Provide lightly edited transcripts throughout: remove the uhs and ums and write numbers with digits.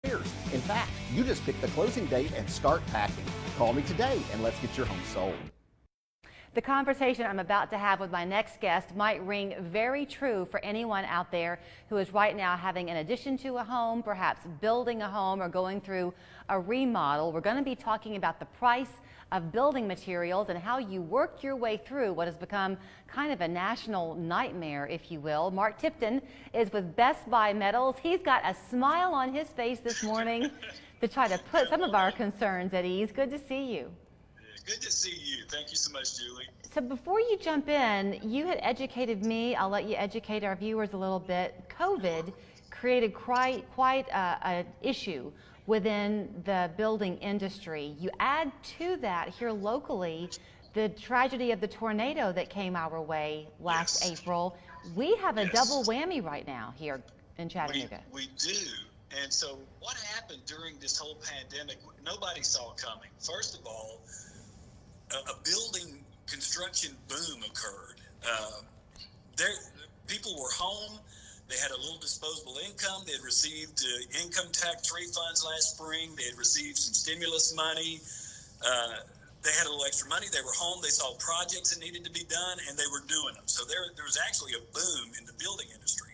years. In fact, you just pick the closing date and start packing. Call me today and let's get your home sold. The conversation I'm about to have with my next guest might ring very true for anyone out there who is right now having an addition to a home, perhaps building a home or going through a remodel. We're going to be talking about the price of building materials and how you work your way through what has become kind of a national nightmare, if you will. Mark Tipton is with Best Buy Metals. He's got a smile on his face this morning to try to put some of our concerns at ease. Good to see you. Good to see you. Thank you so much, Julie. So before you jump in, you had educated me. I'll let you educate our viewers a little bit. COVID created quite an issue within the building industry. You add to that here locally the tragedy of the tornado that came our way last April. We have a double whammy right now here in Chattanooga. We do. And so what happened during this whole pandemic, nobody saw coming. First of all, a building construction boom occurred. People were home. They had a little disposable income. They had received income tax refunds last spring. They had received some stimulus money. They had a little extra money. They were home. They saw projects that needed to be done, and they were doing them. So there was actually a boom in the building industry.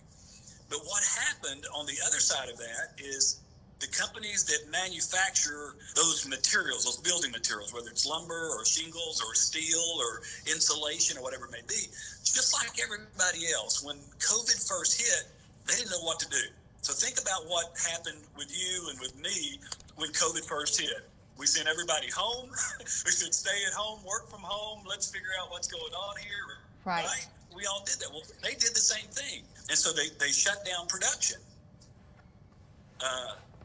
But what happened on the other side of that is the companies that manufacture those materials, those building materials, whether it's lumber or shingles or steel or insulation or whatever it may be, just like everybody else, when COVID first hit, they didn't know what to do. So think about what happened with you and with me when COVID first hit. We sent everybody home. We said, stay at home, work from home. Let's figure out what's going on here. Right. We all did that. Well, they did the same thing. And so they shut down production.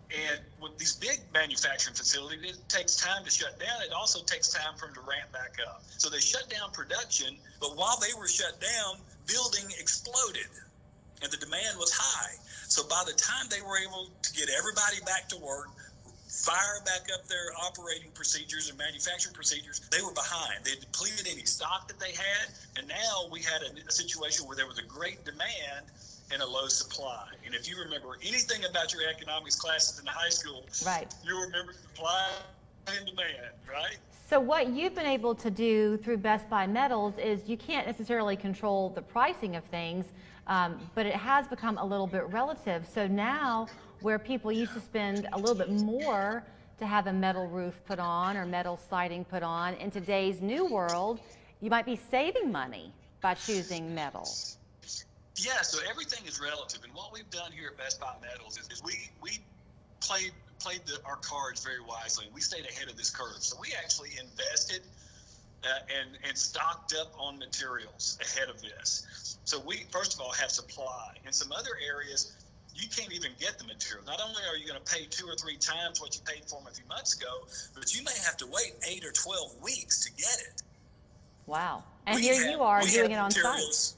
And with these big manufacturing facilities, it takes time to shut down. It also takes time for them to ramp back up. So they shut down production, but while they were shut down, building exploded and the demand was high. So by the time they were able to get everybody back to work, fire back up their operating procedures and manufacturing procedures, they were behind. They depleted any stock that they had, and now we had a situation where there was a great demand and a low supply. And if you remember anything about your economics classes in high school, right, you remember supply and demand, right? So what you've been able to do through Best Buy Metals is you can't necessarily control the pricing of things, but it has become a little bit relative. So now where people used to spend a little bit more to have a metal roof put on or metal siding put on, in today's new world, you might be saving money by choosing metal. Yeah, so everything is relative, and what we've done here at Best Buy Metals is we played our cards very wisely, and we stayed ahead of this curve. So we actually invested and stocked up on materials ahead of this. So we, first of all, have supply. In some other areas, you can't even get the material. Not only are you going to pay 2 or 3 times what you paid for them a few months ago, but you may have to wait 8 or 12 weeks to get it. Wow. And here you are doing it on site.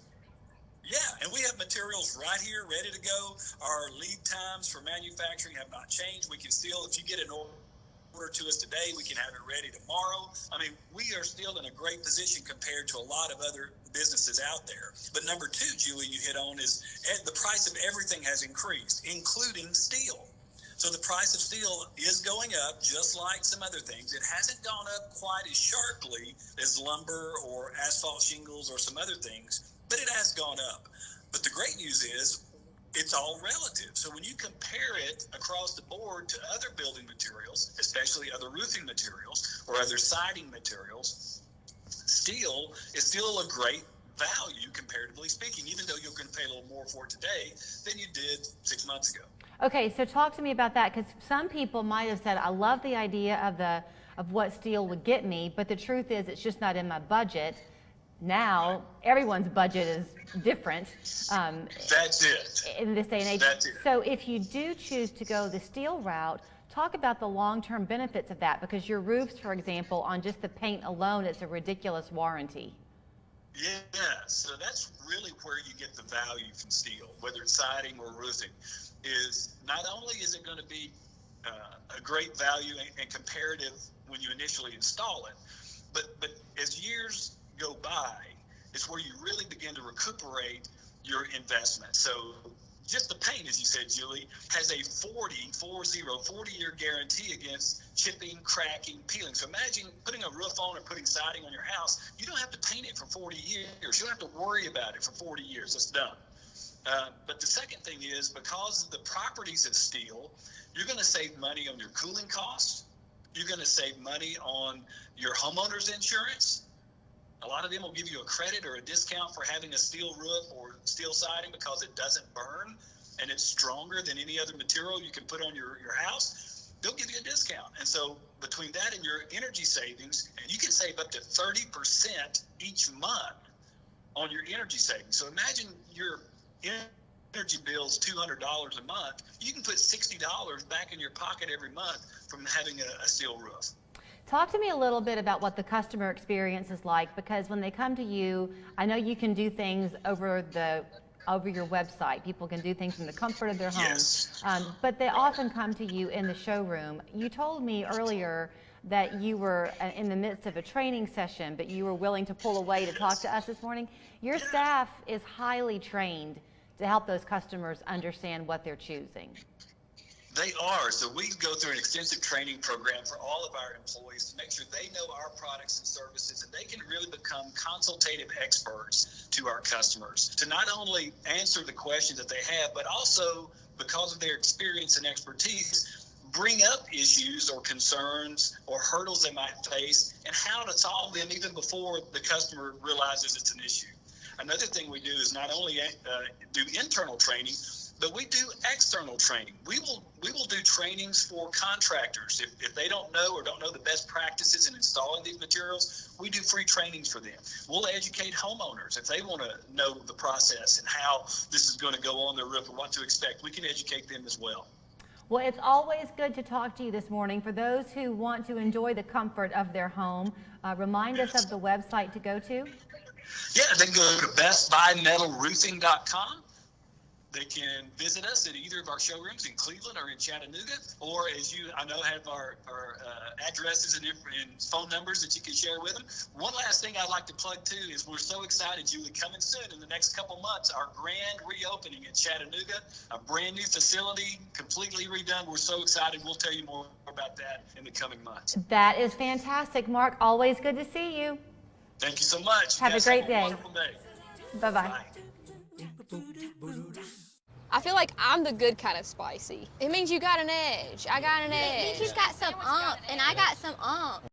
Yeah, and we have materials right here ready to go. Our lead times for manufacturing have not changed. We can still, if you get an order to us today, we can have it ready tomorrow. I mean, we are still in a great position compared to a lot of other businesses out there. But number 2, Julie, you hit on is the price of everything has increased, including steel. So the price of steel is going up, just like some other things. It hasn't gone up quite as sharply as lumber or asphalt shingles or some other things, but it has gone up. But the great news is it's all relative. So when you compare it across the board to other building materials, especially other roofing materials or other siding materials, steel is still a great value, comparatively speaking, even though you're going to pay a little more for it today than you did 6 months ago. Okay, so talk to me about that, because some people might have said, I love the idea of what steel would get me, but the truth is it's just not in my budget. Now, everyone's budget is different. That's it. In this day and age. That's it. So if you do choose to go the steel route, talk about the long-term benefits of that, because your roofs, for example, on just the paint alone, it's a ridiculous warranty. Yeah, so that's really where you get the value from steel, whether it's siding or roofing, is not only is it going to be a great value and comparative when you initially install it, but as years go by, it's where you really begin to recuperate your investment. So just the paint, as you said, Julie, has a 40-year guarantee against chipping, cracking, peeling. So imagine putting a roof on or putting siding on your house. You don't have to paint it for 40 years. You don't have to worry about it for 40 years. It's done. But the second thing is, because the property's of steel, you're going to save money on your cooling costs. You're going to save money on your homeowner's insurance. A lot of them will give you a credit or a discount for having a steel roof or steel siding because it doesn't burn and it's stronger than any other material you can put on your house. They'll give you a discount. And so between that and your energy savings, and you can save up to 30% each month on your energy savings. So imagine your energy bill's $200 a month. You can put $60 back in your pocket every month from having a steel roof. Talk to me a little bit about what the customer experience is like, because when they come to you, I know you can do things over your website. People can do things from the comfort of their homes, Yes. But they often come to you in the showroom. You told me earlier that you were in the midst of a training session, but you were willing to pull away to talk to us this morning. Your staff is highly trained to help those customers understand what they're choosing. They are. So we go through an extensive training program for all of our employees to make sure they know our products and services, and they can really become consultative experts to our customers to not only answer the questions that they have, but also, because of their experience and expertise, bring up issues or concerns or hurdles they might face and how to solve them even before the customer realizes it's an issue. Another thing we do is not only do internal training, but we do external training. We will do trainings for contractors. If they don't know or don't know the best practices in installing these materials, we do free trainings for them. We'll educate homeowners if they want to know the process and how this is going to go on their roof and what to expect. We can educate them as well. Well, it's always good to talk to you this morning. For those who want to enjoy the comfort of their home, remind us of the website to go to. Yeah, they can go to bestbuymetalroofing.com. They can visit us at either of our showrooms in Cleveland or in Chattanooga, or, as you, I know, have our addresses and phone numbers that you can share with them. One last thing I'd like to plug too is we're so excited, Julie, coming soon in the next couple months, our grand reopening in Chattanooga, a brand new facility, completely redone. We're so excited. We'll tell you more about that in the coming months. That is fantastic, Mark. Always good to see you. Thank you so much. Have a great day. Wonderful day. Bye-bye. Bye. I feel like I'm the good kind of spicy. It means you got an edge. I got an edge. It means you got some and I got some